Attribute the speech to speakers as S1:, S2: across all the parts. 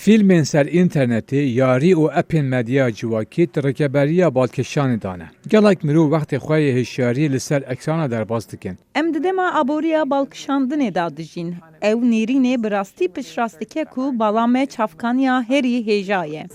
S1: فیلمین سر اینترنتی یاری و اپین مدیا جواکی ترکبریا بالکشان دانه. گلک مرو وقت خواه هشیاری لسر اکسانا در باز دکن.
S2: ام ددما ابوریا بالکشاندنه دادجین. او نیرینه براستی پشراستکه کو بالامه چافکانیا هری هجایه.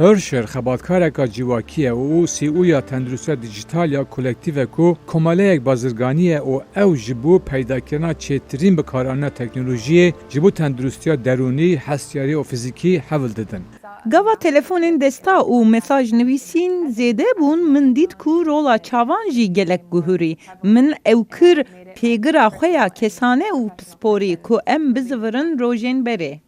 S1: هرشر خباتکارکا جواکیه و او سی اویا تندرستی دیجیتال یا کلکتیو کو کماله یک بازرگانیه و او جبو پیدا کردن چهترین بکارانه تکنولوژی جبو تندرستی درونی، حسیاری و فیزیکی حول دادن.
S2: گاوا تلفونین دستا و مساج نویسین زیده بون من دید کو رولا چاوان جی گلک گوهری من او کر پیگرا خویا کسانه و پسپوری کو ام بزورن روژین بره.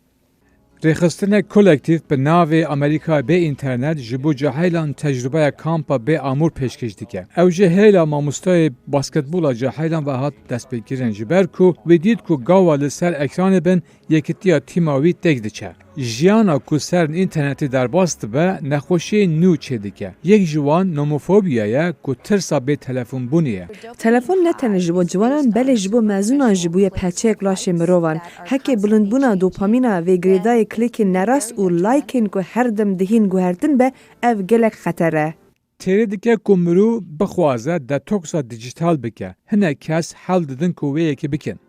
S1: رخصتن کلکتیو به ناو امریکا به اینترنت جبو جاهیلان تجربه کامپا به امور پیشکش دیگه. او جاهیلا ماموستای باسکتبولا جاهیلان و هات دست بگیرن جبر کو و دید کو گاوال سر اکران بن یکتیا تیماوی تک دچه. جیانا کو سر اینترنتی در باست به نخوشی نو چه دیگه. یک جوان نوموفوبیایه کو ترسا به تلفن بونیه.
S3: تلفن نه تنها جبو جوانان بله جبو مزونا جبوی پچه کلاش مروان. هک بلند بونا دوپامینا و گریدای کلیک نراس و لایکین کو هر دم دهین گوهردن به او گلک خطره.
S1: تیره دیگه کمرو بخوازه دتوکسا دیجیتال بکه. هنه کس حل دادن کوه که بکن.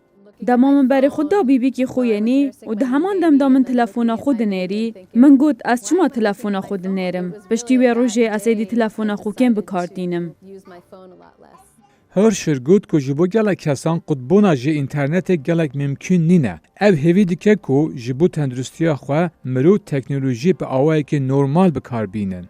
S4: دمام بر خدا بیبی که خوینی و ده همان دم دامن تلفونا خود نیری من گفت از چما تلفونا خود نیرم پشتی و روزه از ایدی تلفونا خوکم بکاردینم.
S1: هر شرگود کو جبو گلک کسان قطبونا جه اینترنت گلک ممکن نینه. او هیوی دیگه کو جبو تندرستی خواه مرو تکنولوژی به آوائی که نورمال بکار بینن.